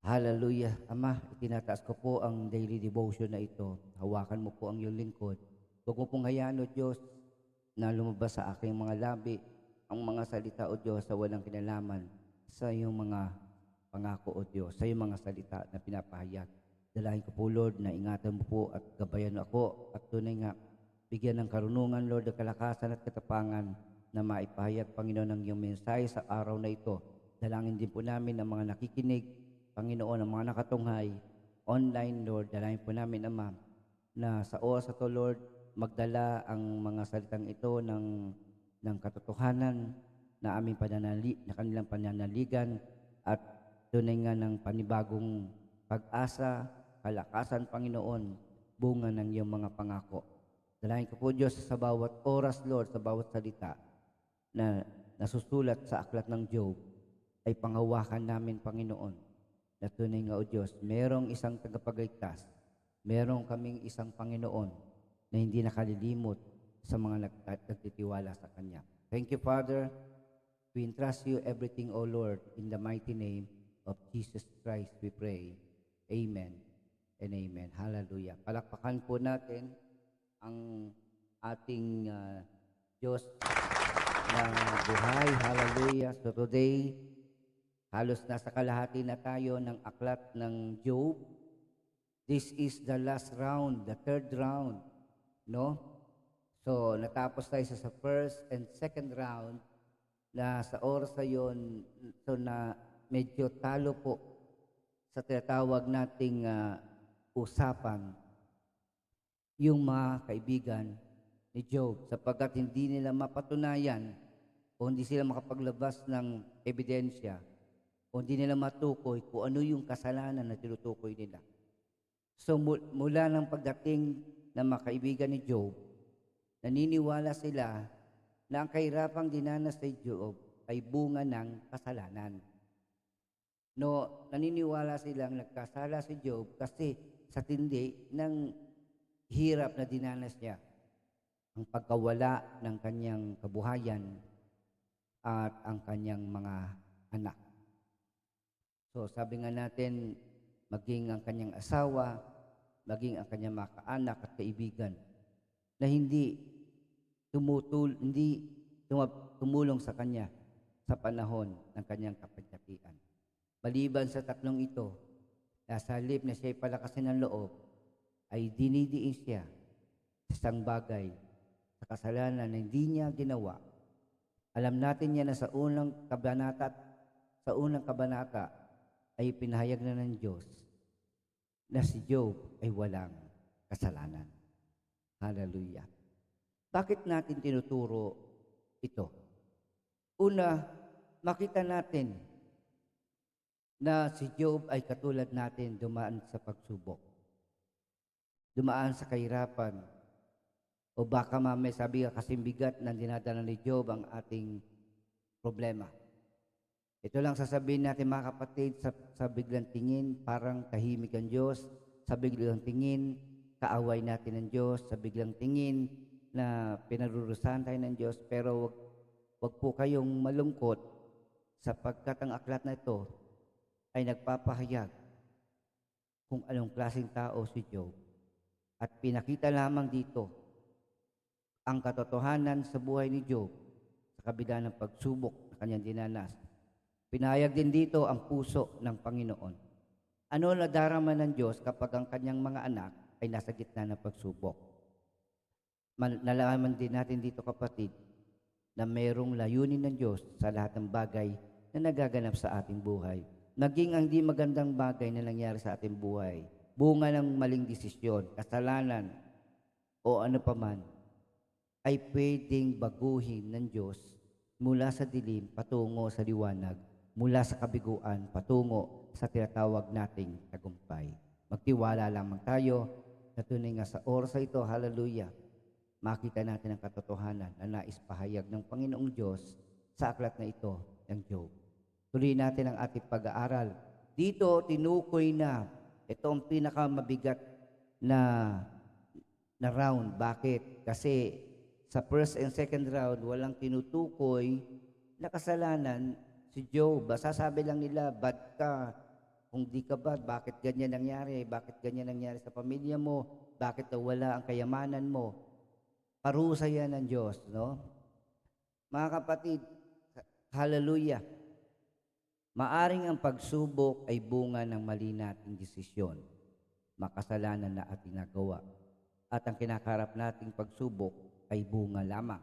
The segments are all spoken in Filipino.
Hallelujah. Ama, itinataas ko po ang daily devotion na ito. Hawakan mo po ang iyong lingkod. Huwag mo pong hayaan, O Diyos, na lumabas sa aking mga labi ang mga salita, O Diyos, sa walang kinalaman sa iyong mga pangako, O Diyos, sa iyong mga salita na pinapahayag. Dalahin ko po, Lord, na ingatan mo po at gabayan ako at tunay nga bigyan ng karunungan, Lord, ng kalakasan at katapangan na maipahayag, Panginoon, ang iyong mensahe sa araw na ito. Dalangin din po namin ang mga nakikinig, Panginoon, ang mga nakatunghay online, Lord. Dalangin po namin, Ama, na sa oras na to, Lord, magdala ang mga salitang ito ng katotohanan na aming na kanilang pananaligan at tunay nga ng panibagong pag-asa, kalakasan, Panginoon, bunga ng iyong mga pangako. Dalangin ko po, Diyos, sa bawat oras, Lord, sa bawat salita na nasusulat sa aklat ng Job, ay panghawakan namin, Panginoon, na tunay nga, O Diyos, merong isang tagapagligtas, merong kaming isang Panginoon na hindi nakalilimot sa mga nagtitiwala sa Kanya. Thank you, Father. We entrust you everything, O Lord, in the mighty name of Jesus Christ we pray. Amen and amen. Hallelujah. Palakpakan po natin ang ating Diyos ng buhay. Hallelujah. So today, halos nasa kalahati na tayo ng aklat ng Job. This is the last round, the third round, no? So, natapos tayo sa first and second round na sa oras na yun, so na medyo talo po sa tinatawag nating usapan yung mga kaibigan ni Job sapagkat hindi nila mapatunayan o hindi sila makapaglabas ng ebidensya o hindi nila matukoy kung ano yung kasalanan na tinutukoy nila. So mula ng pagdating ng mga kaibigan ni Job, naniniwala sila na ang kahirapang dinanas ni Job ay bunga ng kasalanan. No, naniniwala silang nagkasala si Job kasi sa tindi ng hirap na dinanas niya. Ang pagkawala ng kanyang kabuhayan at ang kanyang mga anak. So sabi nga natin, maging ang kanyang asawa, maging ang kanyang mga kaanak at kaibigan na hindi tumulong sa kanya sa panahon ng kanyang kapagdakian. Maliban sa tatlong ito, nasa halip na siya'y palakasin ng loob, ay dinidiin siya sa isang bagay sa kasalanan na hindi niya ginawa. Alam natin yan na sa unang kabanata ay pinahayag na ng Diyos na si Job ay walang kasalanan. Hallelujah. Bakit natin tinuturo ito? Una, makita natin na si Job ay katulad natin dumaan sa pagsubok. Dumaan sa kahirapan. O baka mamaya sabi ka kasing bigat na dinadala ni Job ang ating problema. Ito lang sasabihin natin mga kapatid, sa biglang tingin, parang tahimik ang Diyos. Sa biglang tingin, kaaway natin ang Diyos. Sa biglang tingin, na pinarurusahan tayo ng Diyos. Pero wag po kayong malungkot sapagkat ang aklat na ito ay nagpapahayag kung anong klaseng tao si Job. At pinakita lamang dito ang katotohanan sa buhay ni Job sa kabila ng pagsubok na kanyang dinanas. Pinahayag din dito ang puso ng Panginoon. Ano na darama ng Diyos kapag ang kanyang mga anak ay nasa gitna ng pagsubok? Nalaman din natin dito, kapatid, na mayroong layunin ng Diyos sa lahat ng bagay na nagaganap sa ating buhay. Naging ang di magandang bagay na nangyari sa ating buhay, bunga ng maling desisyon, kasalanan, o ano paman, ay pwedeng baguhin ng Diyos mula sa dilim patungo sa liwanag, mula sa kabiguan patungo sa tinatawag nating tagumpay. Magtiwala lamang tayo na tunay nga sa oras ito, hallelujah, makita natin ang katotohanan na nais pahayag ng Panginoong Diyos sa aklat na ito ng Job. Tuloy natin ang ating pag-aaral. Dito, tinukoy na ito ang pinakamabigat na round. Bakit? Kasi sa first and second round, walang tinutukoy na kasalanan si Job. Sasabi lang nila, bad ka, Kung di ka ba, bakit ganyan nangyari? Bakit ganyan nangyari sa pamilya mo? Bakit nawala ang kayamanan mo? Parusa yan ng Diyos, no? Mga kapatid, hallelujah. Maaring ang pagsubok ay bunga ng mali nating desisyon, makasalanan na ating nagawa. At ang kinakarap nating pagsubok ay bunga lamang.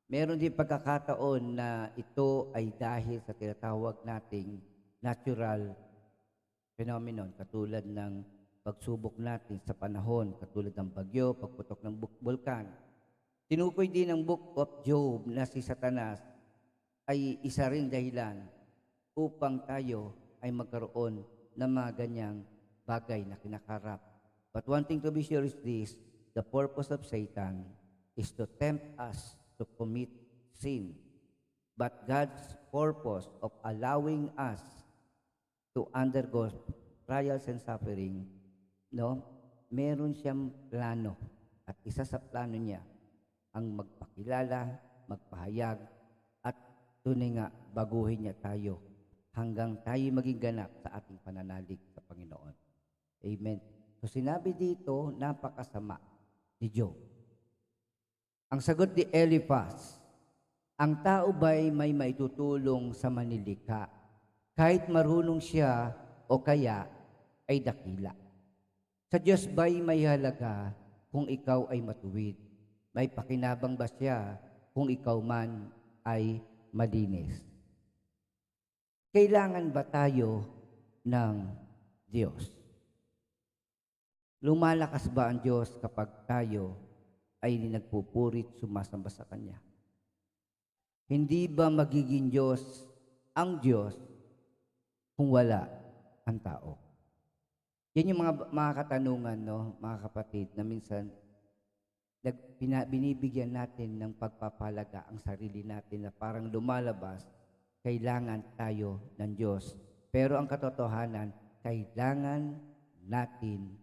Meron din pagkakataon na ito ay dahil sa tinatawag nating natural phenomenon, katulad ng pagsubok natin sa panahon, katulad ng bagyo, pagputok ng bulkan. Tinukoy din ng Book of Job na si Satanas ay isa rin dahilan upang tayo ay magkaroon ng mga ganyang bagay na kinakarap. But one thing to be sure is this, the purpose of Satan is to tempt us to commit sin. But God's purpose of allowing us to undergo trials and suffering, no, meron siyang plano. At isa sa plano niya, ang magpakilala, magpahayag, at tunay nga, baguhin niya tayo hanggang tayo maging ganap sa ating pananalig sa Panginoon. Amen. So sinabi dito, napakasama ni Job. Ang sagot ni Eliphaz, ang tao ba'y may maitutulong sa manlilikha, kahit marunong siya o kaya ay dakila? Sa Diyos ba'y may halaga kung ikaw ay matuwid? May pakinabang ba siya kung ikaw man ay malinis? Kailangan ba tayo ng Diyos? Lumalakas ba ang Diyos kapag tayo ay nagpupurit, sumasamba sa Kanya? Hindi ba magiging Diyos ang Diyos kung wala ang tao? Yan yung mga katanungan, no, mga kapatid, na minsan binibigyan natin ng pagpapalaga ang sarili natin na parang lumalabas, kailangan tayo ng Diyos. Pero ang katotohanan, kailangan natin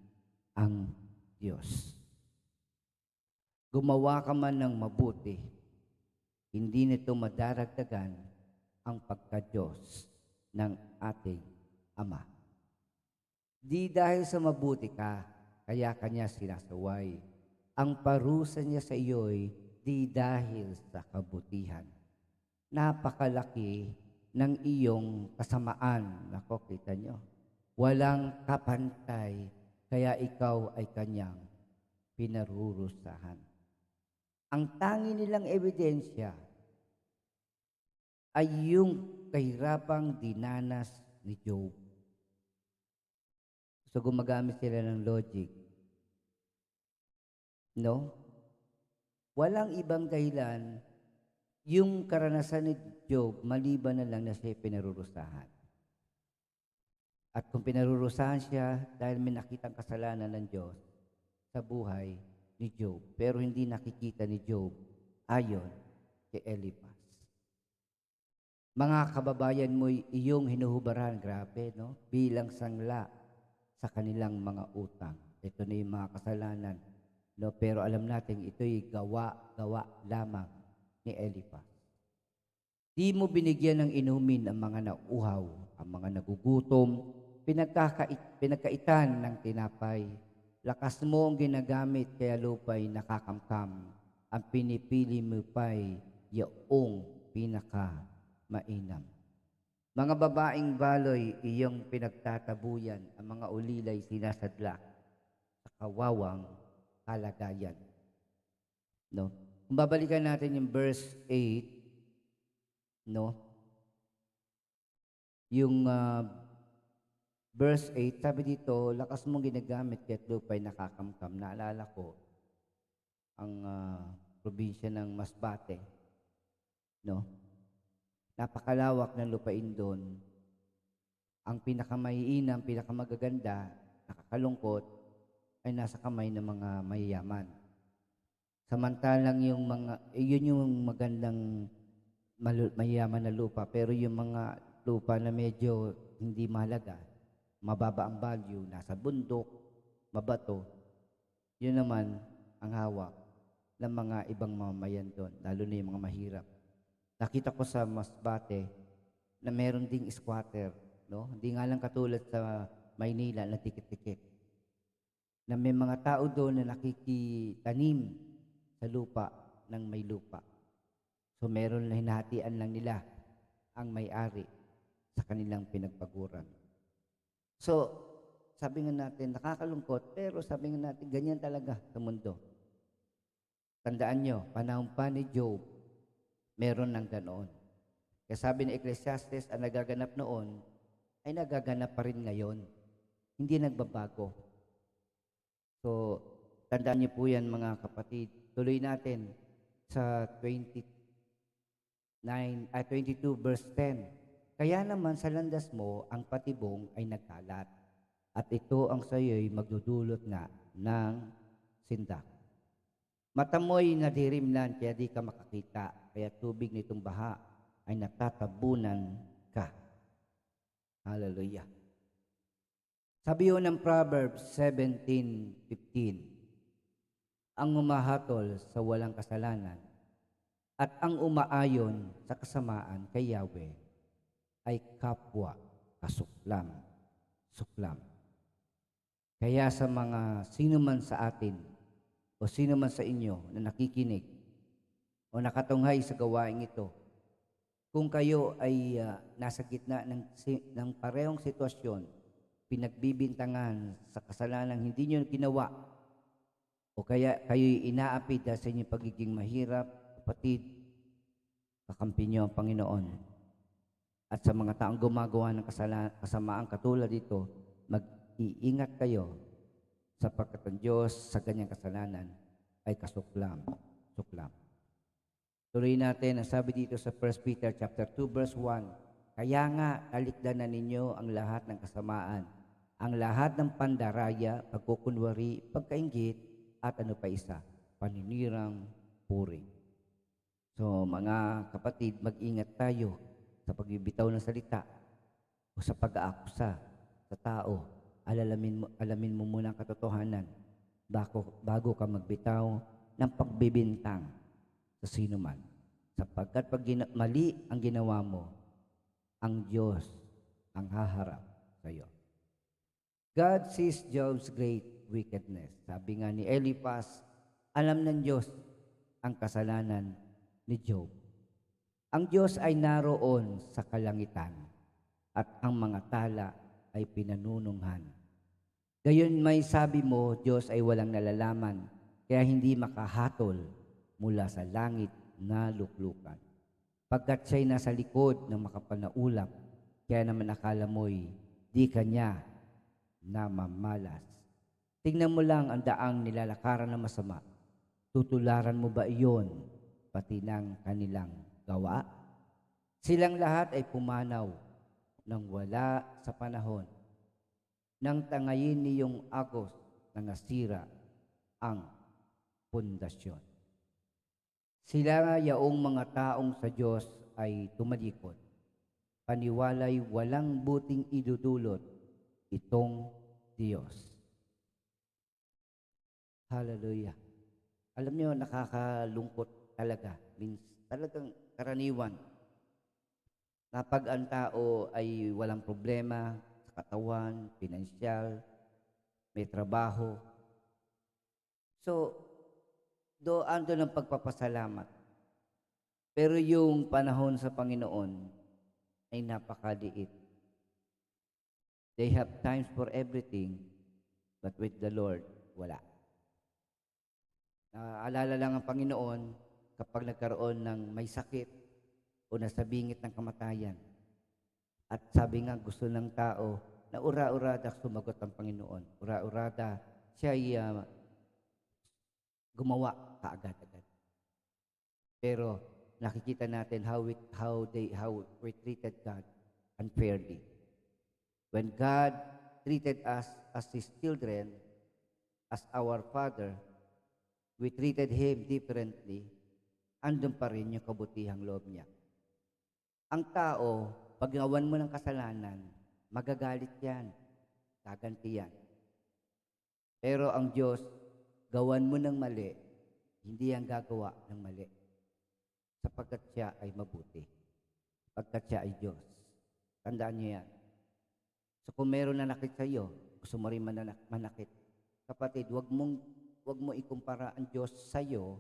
ang Diyos. Gumawa ka man ng mabuti, hindi nito madaragdagan ang pagka-Diyos ng ating Ama. Di dahil sa mabuti ka, kaya Kanya sinasaway. Ang parusa niya sa iyo'y di dahil sa kabutihan. Napakalaki ng iyong kasamaan. Nako, kita nyo. Walang kapantay, kaya ikaw ay Kanyang pinarurusahan. Ang tangi nilang ebidensya ay yung kahirapang dinanas ni Job. So gumagamit sila ng logic. No? Walang ibang dahilan yung karanasan ni Job maliban na lang na siya pinarurusahan. At kung pinarurusahan siya dahil may nakitang kasalanan ng Diyos sa buhay ni Job, pero hindi nakikita ni Job ayon kay Eliphaz. Mga kababayan mo iyong hinuhubaran, grabe, no? Bilang sangla sa kanilang mga utang. Ito na yung mga kasalanan. No, pero alam natin ito'y gawa lamang ni Eliphaz. Di mo binigyan ng inumin ang mga nauuhaw, ang mga nagugutom, pinagkaitan ng tinapay. Lakas mo ang ginagamit kaya lupa'y nakakamkam. Ang pinipili mo pa'y yaong pinaka-mainam. Mga babaeng baloy, iyong pinagtatabuyan, ang mga ulilay sinasadla sa kawawang kalagayan. No? Kung babalikan natin yung verse 8, no? Yung verse 8, sabi dito, lakas mong ginagamit kaya't lupa'y nakakamkam. Naalala ko ang probinsya ng Masbate, no? Napakalawak ng lupain doon. Ang pinakamaiinam, pinakamagaganda, nakakalungkot, ay nasa kamay ng mga mayayaman. Samantalang yung yun yung magandang mayayaman na lupa, pero yung mga lupa na medyo hindi mahalaga, mababa ang value, nasa bundok, mabato, yun naman ang hawak ng mga ibang mamamayan doon, lalo na yung mga mahirap. Nakita ko sa Masbate na meron ding squatter no? Hindi nga lang katulad sa Maynila na tikit-tikit. Na may mga tao doon na nakikitanim sa lupa ng may lupa. So meron na hinahatian lang nila ang may-ari sa kanilang pinagpaguran. So, sabi nga natin, nakakalungkot, pero sabi nga natin, ganyan talaga sa mundo. Tandaan nyo, panahon pa ni Job, meron ng ganoon. Kaya sabi ni Ecclesiastes, ang nagaganap noon, ay nagaganap pa rin ngayon. Hindi nagbabago. So, tandaan niyo po yan mga kapatid. Tuloy natin sa 22 verse 10. Kaya naman sa landas mo, ang patibong ay nagkalat. At ito ang sayo'y magdudulot nga ng sindak. Mata mo'y nadirimlan, kaya di ka makakita. Kaya tubig nitong baha ay natatabunan ka. Hallelujah. Sabi yun ng Proverbs 17:15, ang umahatol sa walang kasalanan at ang umaayon sa kasamaan kay Yahweh ay kapwa kasuklam. Suklam. Kaya sa mga sino man sa atin o sino man sa inyo na nakikinig o nakatunghay sa gawaing ito, kung kayo ay nasa gitna ng parehong sitwasyon, pinagbibintangan sa kasalanang hindi nyo ginawa, o kaya kayo'y inaapi dahil sa inyong pagiging mahirap, kapatid, kakampi nyo ang Panginoon. At sa mga taong gumagawa ng kasamaang katulad dito, mag-iingat kayo sapagkat ang Diyos sa ganyang kasalanan ay kasuklam. Suklam. Tuloy natin ang sabi dito sa 1 Peter chapter 2 verse 1. Kaya nga talikdanan ninyo ang lahat ng kasamaan, ang lahat ng pandaraya, pagkukunwari, pagkainggit, at ano pa isa, paninirang puri. So mga kapatid, mag-ingat tayo sa pagbibitaw ng salita o sa pag-aakusa sa tao. Alamin mo muna ang katotohanan bago ka magbitaw ng pagbibintang sa sino man. Sapagkat pag mali ang ginawa mo, ang Diyos ang haharap sa iyo. God sees Job's great wickedness. Sabi nga ni Eliphaz, alam ng Diyos ang kasalanan ni Job. Ang Diyos ay naroon sa kalangitan at ang mga tala ay pinanununghan. Gayon may sabi mo, Diyos ay walang nalalaman, kaya hindi makahatol mula sa langit na luklukan. Pagkat siya'y nasa likod ng makapal na ulap, kaya naman akala mo'y di kanya namamalas. Tingnan mo lang ang daang nilalakaran ng masama. Tutularan mo ba iyon pati ng kanilang gawa? Silang lahat ay pumanaw nang wala sa panahon. Nang tangayin niyong agos na nasira ang pundasyon. Sila nga yaong mga taong sa Diyos ay tumalikod. Paniwalay walang buting idudulot itong Diyos. Hallelujah. Alam niyo, nakakalungkot talaga. Talagang karaniwan na pag ang tao ay walang problema sa katawan, pinansyal, may trabaho. So, ando ng pagpapasalamat. Pero yung panahon sa Panginoon ay napakaliit. They have times for everything, but with the Lord, wala. Naalala lang ang Panginoon kapag nagkaroon ng may sakit o nasa bingit ng kamatayan. At sabi nga gusto ng tao na ura-urada sumagot ang Panginoon. Ura-urada siya ay gumawa kaagad-agad. Pero nakikita natin how we treated God unfairly. When God treated us as His children, as our Father, we treated Him differently, andun pa rin yung kabutihang loob niya. Ang tao, pag gawan mo ng kasalanan, magagalit yan, gaganti yan. Pero ang Diyos, gawan mo ng mali, hindi yan gagawa ng mali. Sapagkat siya ay mabuti. Sapagkat siya ay Diyos. Tandaan niyo yan. So kung meron nanakit sa iyo, gusto mo rin manakit. Kapatid, wag mo ikumpara ang Diyos sa iyo,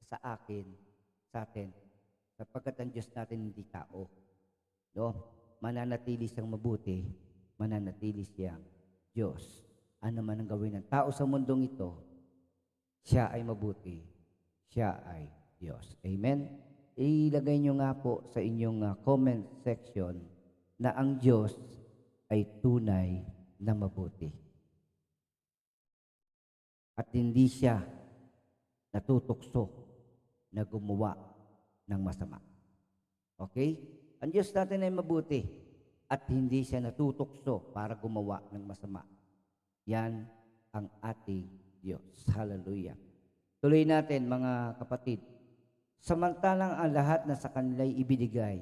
sa akin, sa atin. Sapagkat ang Diyos natin hindi tao. No? Mananatili siyang mabuti, mananatili siyang Diyos. Ano man ang gawin ng tao sa mundong ito, siya ay mabuti, siya ay Diyos. Amen? Ilagay nyo nga po sa inyong comment section na ang Diyos ay tunay na mabuti. At hindi siya natutukso na gumawa ng masama. Okay? Ang Diyos natin ay mabuti at hindi siya natutukso para gumawa ng masama. Yan ang ating Diyos. Hallelujah. Tuloy natin mga kapatid. Samantalang ang lahat na sa kanila'y ibinigay,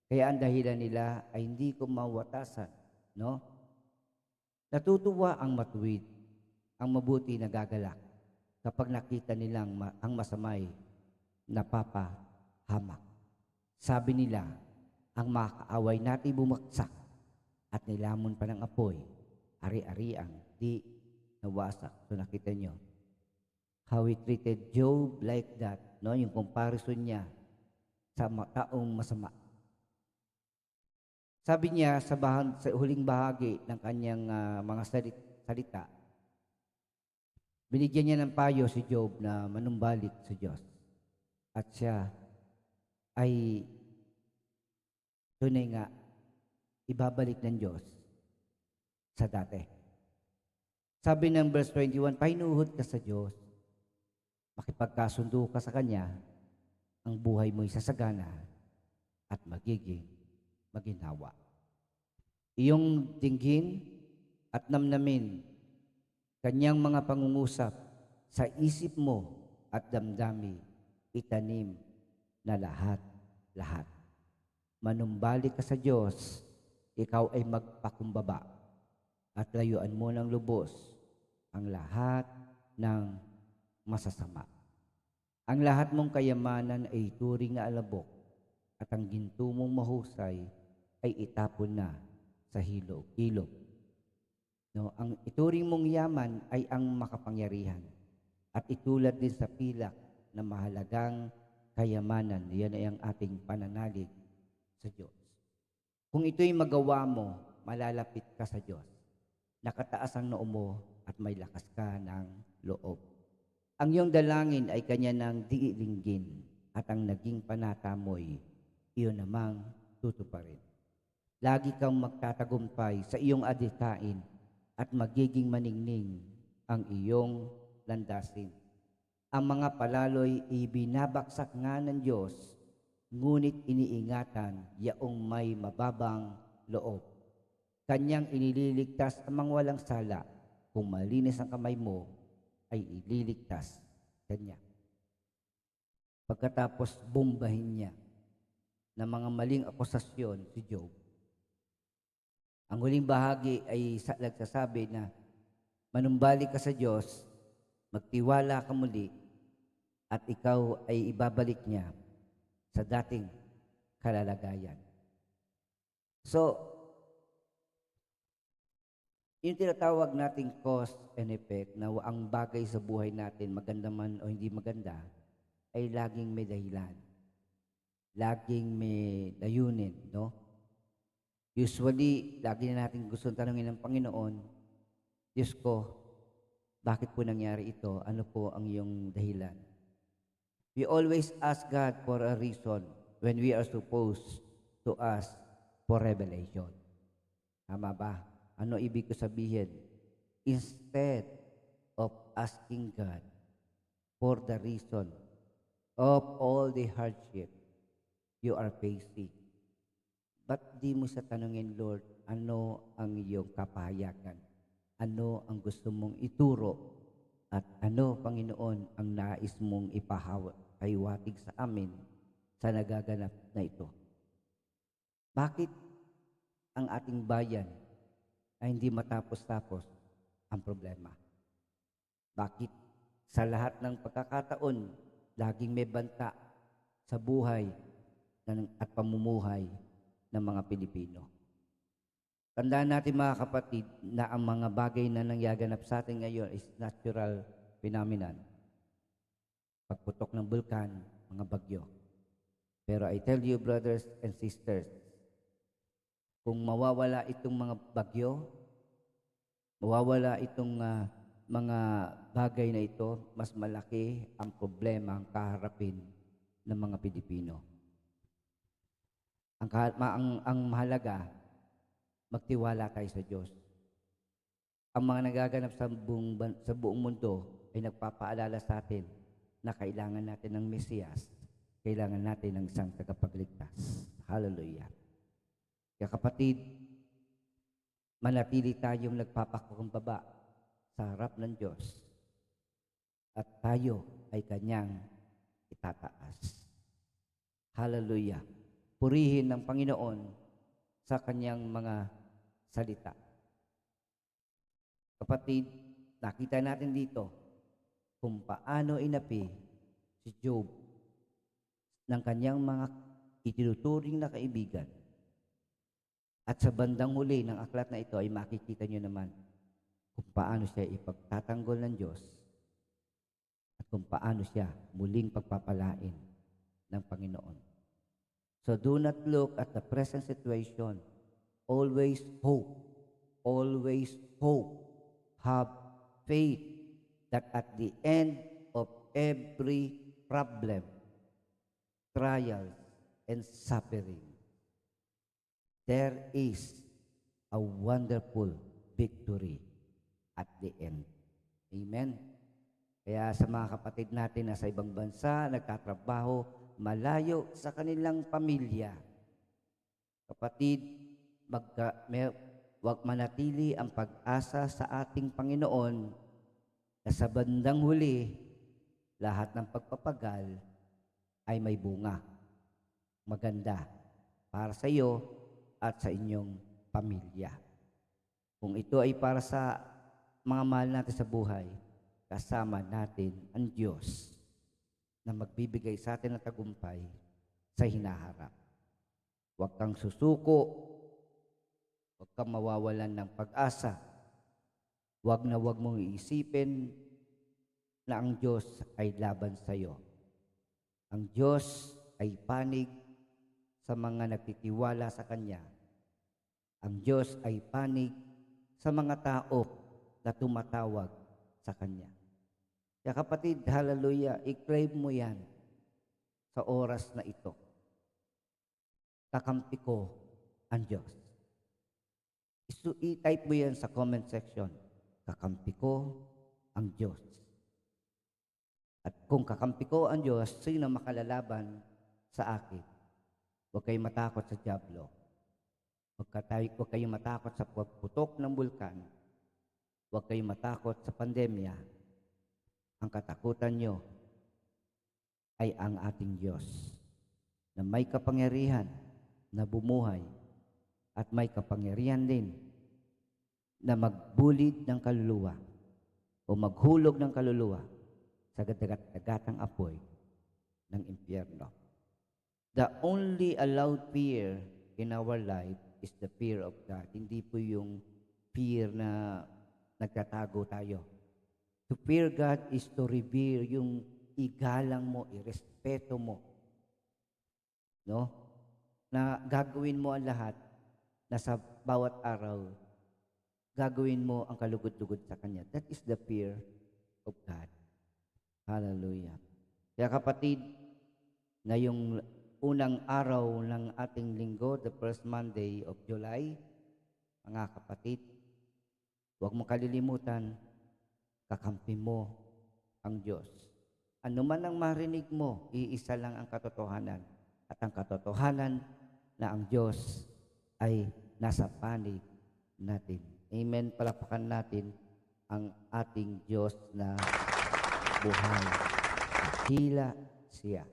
kaya ang dahilan nila ay hindi ko mawatasan. No? Natutuwa ang matuwid, ang mabuti na gagalak kapag nakita nilang ang masamay napapahamak. Sabi nila, ang mga kaaway natin bumagsak at nilamon pa ng apoy, ari-ariang di nawasak. So nakita nyo, how he treated Job like that, no? Yung comparison niya sa taong masama. Sabi niya sa huling bahagi ng kanyang mga salita, binigyan niya ng payo si Job na manumbalik sa Diyos. At siya ay tunay nga ibabalik ng Diyos sa dati. Sabi ng verse 21, pahinuhod ka sa Diyos, makipagkasundo ka sa Kanya, ang buhay mo'y sasagana at magiging maginhawa. Iyong dinggin at namnamin Kanyang mga pangungusap sa isip mo at damdami, itanim na lahat. Manumbalik ka sa Diyos, ikaw ay magpakumbaba at layuan mo ng lubos ang lahat ng masasama. Ang lahat mong kayamanan ay turing na alabok at ang ginto mong mahusay ay itapon na sa ilog. No, ang ituring mong yaman ay ang makapangyarihan at itulad din sa pilak na mahalagang kayamanan. Yan ay ang ating pananalig sa Diyos. Kung ito'y magawa mo, malalapit ka sa Diyos. Nakataas ang noo mo at may lakas ka ng loob. Ang iyong dalangin ay kanya ng diilinggin at ang naging panata mo'y iyon namang tutuparin. Lagi kang magtatagumpay sa iyong adhikain at magiging maningning ang iyong landasin. Ang mga palaloy ibinabaksak nga ng Diyos, ngunit iniingatan yaong may mababang loob. Kanyang inililigtas ang mga walang sala. Kung malinis ang kamay mo, ay ililigtas kanya. Pagkatapos bombahin niya ng mga maling akusasyon si Job, ang huling bahagi ay nagsasabi na manumbalik ka sa Diyos, magtiwala ka muli, at ikaw ay ibabalik niya sa dating kalalagayan. So, yung tinatawag nating cause and effect na ang bagay sa buhay natin, maganda man o hindi maganda, ay laging may dahilan. Laging may layunin, no? Usually, lagi na natin gustong tanungin ng Panginoon, Diyos ko, bakit po nangyari ito? Ano po ang iyong dahilan? We always ask God for a reason when we are supposed to ask for revelation. Tama ba? Ano ibig ko sabihin? Instead of asking God for the reason of all the hardship you are facing, ba't di mo sa tanungin, Lord, ano ang iyong kapahayagan? Ano ang gusto mong ituro? At ano, Panginoon, ang nais mong ipahiwatig sa amin sa nagaganap na ito? Bakit ang ating bayan ay hindi matapos-tapos ang problema? Bakit sa lahat ng pagkakataon, laging may banta sa buhay at pamumuhay ng mga Pilipino? Tandaan natin mga kapatid na ang mga bagay na nangyaganap sa atin ngayon is natural phenomenon. Pagputok ng bulkan, mga bagyo. Pero I tell you, brothers and sisters, kung mawawala itong mga bagyo, mawawala itong mga bagay na ito, mas malaki ang problema ang kaharapin ng mga Pilipino. Ang mahalaga, magtiwala tayo sa Diyos. Ang mga nagaganap sa buong mundo ay nagpapaalala sa atin na kailangan natin ng Mesiyas, kailangan natin ng isang tagapagligtas. Hallelujah. Kaya kapatid, manatili tayong nagpapakumbaba sa harap ng Diyos at tayo ay Kanyang itataas. Hallelujah. Purihin ng Panginoon sa Kanyang mga salita. Kapatid, nakita natin dito kung paano inapi si Job ng kanyang mga itinuturing na kaibigan. At sa bandang huli ng aklat na ito ay makikita nyo naman kung paano siya ipagtatanggol ng Diyos at kung paano siya muling pagpapalain ng Panginoon. So do not look at the present situation. Always hope. Always hope. Have faith that at the end of every problem, trials, and suffering, there is a wonderful victory at the end. Amen. Kaya sa mga kapatid natin na sa ibang bansa, nagtatrabaho, malayo sa kanilang pamilya, kapatid, huwag manatili ang pag-asa sa ating Panginoon na sa bandang huli, lahat ng pagpapagal ay may bunga. Maganda para sa iyo at sa inyong pamilya. Kung ito ay para sa mga mahal natin sa buhay, kasama natin ang Diyos na magbibigay sa atin ng tagumpay sa hinaharap. Huwag kang susuko, huwag kang mawawalan ng pag-asa. Huwag na huwag mong iisipin na ang Diyos ay laban sa iyo. Ang Diyos ay panig sa mga nagtitiwala sa Kanya. Ang Diyos ay panig sa mga tao na tumatawag sa Kanya. Kaya kapatid, hallelujah, i-crave mo yan sa oras na ito. Kakampi ko ang Diyos. I-type mo yan sa comment section. Kakampi ko ang Diyos. At kung kakampi ko ang Diyos, sino makalalaban sa akin? Huwag kayong matakot sa dyablo. Huwag kayong matakot sa pagputok ng bulkan. Huwag kayong matakot sa pandemya. Ang katakutan nyo ay ang ating Diyos na may kapangyarihan na bumuhay at may kapangyarihan din na magbulid ng kaluluwa o maghulog ng kaluluwa sa dagat-dagatang apoy ng impyerno. The only allowed fear in our life is the fear of God. Hindi po yung fear na nagtatago tayo. To fear God is to revere, yung igalang mo, irespeto mo. No? Na gagawin mo ang lahat na sa bawat araw, gagawin mo ang kalugod-lugod sa Kanya. That is the fear of God. Hallelujah. Kaya kapatid, ngayong unang araw ng ating linggo, the first Monday of July, mga kapatid, huwag mo kalilimutan, kakampi mo ang Diyos. Ano man ang marinig mo, iisa lang ang katotohanan. At ang katotohanan na ang Diyos ay nasa panig natin. Amen. Palakpakan natin ang ating Diyos na buhay. Dakila siya.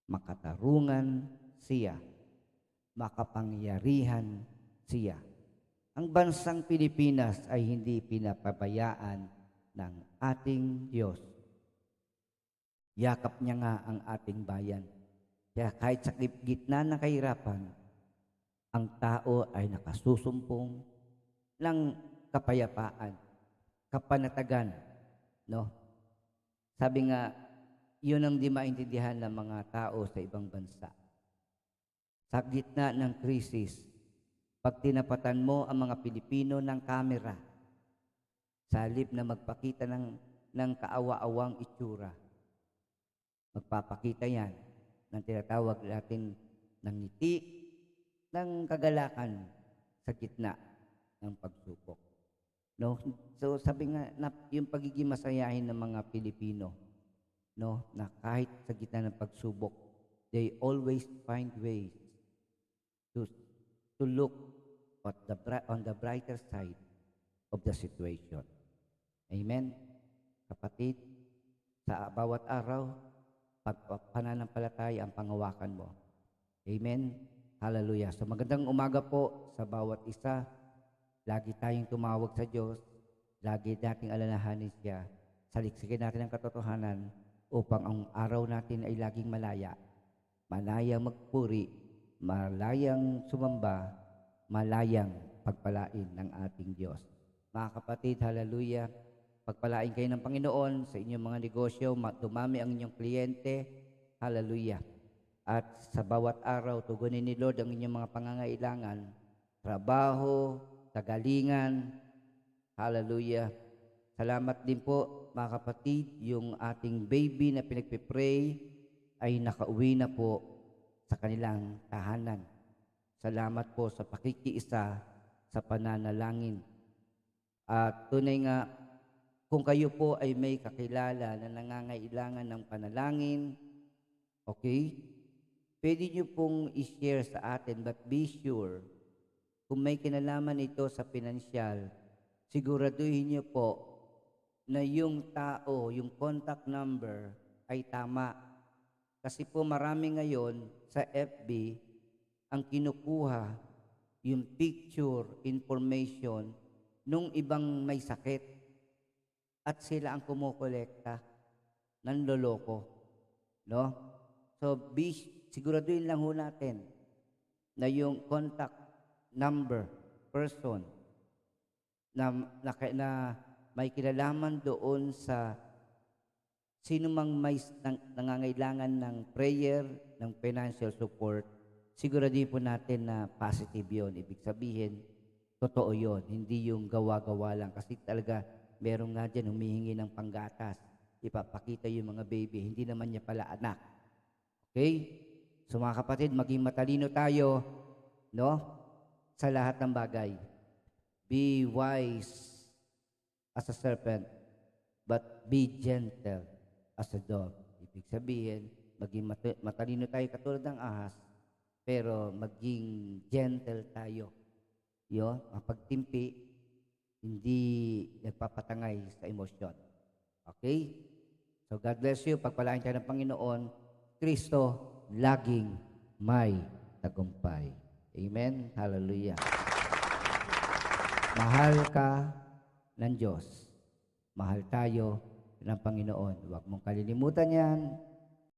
Makatarungan siya. Makapangyarihan siya. Ang bansang Pilipinas ay hindi pinapabayaan ng ating Diyos. Yakap niya nga ang ating bayan. Kaya kahit sa gitna ng kahirapan, ang tao ay nakasusumpong ng kapayapaan, kapanatagan, no? Sabi nga, yun ang di maintindihan ng mga tao sa ibang bansa. Sa gitna ng krisis, pag tinapatan mo ang mga Pilipino ng kamera, sa halip na magpakita ng kaawa-awang itsura, magpapakita yan ng tinatawag natin ng ngiti, ng kagalakan sa gitna ng pagsubok. No? So sabi nga, yung pagiging masayahin ng mga Pilipino, no, na kahit sa gitna ng pagsubok, they always find ways to look on the brighter side of the situation. Amen? Kapatid, sa bawat araw, pananampalataya ang pangawakan mo. Amen? Hallelujah. So magandang umaga po sa bawat isa. Lagi tayong tumawag sa Diyos. Lagi nating alalahanin siya. Saliksikin natin ang katotohanan upang ang araw natin ay laging malaya. Malayang magpuri, malayang sumamba, malayang pagpalain ng ating Diyos. Mga kapatid, hallelujah. Pagpalain kayo ng Panginoon sa inyong mga negosyo, dumami ang inyong kliyente, hallelujah. At sa bawat araw, tugunin ni Lord ang inyong mga pangangailangan, trabaho, kagalingan, hallelujah. Salamat din po, mga kapatid, yung ating baby na pinagpipray ay nakauwi na po sa kanilang tahanan. Salamat po sa pakikiisa sa pananalangin. At tunay nga, kung kayo po ay may kakilala na nangangailangan ng panalangin, okay, pwede nyo pong i-share sa atin, but be sure, kung may kinalaman ito sa pinansyal, siguraduhin niyo po na yung tao, yung contact number ay tama. Kasi po marami ngayon sa FB ang kinukuha yung picture, information nung ibang may sakit at sila ang kumukolekta ng loloko. No? So, siguraduhin lang ho natin na yung contact number, person, na may kinalaman doon sa sino mang may nangangailangan ng prayer, ng financial support, siguraduhin po natin na positive yun. Ibig sabihin, totoo yun. Hindi yung gawa-gawa lang. Kasi talaga, meron nga dyan humihingi ng panggatas. Ipapakita yung mga baby. Hindi naman niya pala anak. Okay? So mga kapatid, maging matalino tayo, no? Sa lahat ng bagay. Be wise as a serpent, but be gentle as a dove. Ibig sabihin, maging matalino tayo katulad ng ahas, pero maging gentle tayo. Yun, ang pagtimpi, hindi nagpapatangay sa emosyon. Okay? So God bless you. Pagpalain tayo ng Panginoon, Kristo laging may tagumpay. Amen. Hallelujah. Mahal ka ng Diyos. Mahal tayo ng Panginoon. Huwag mong kalilimutan yan.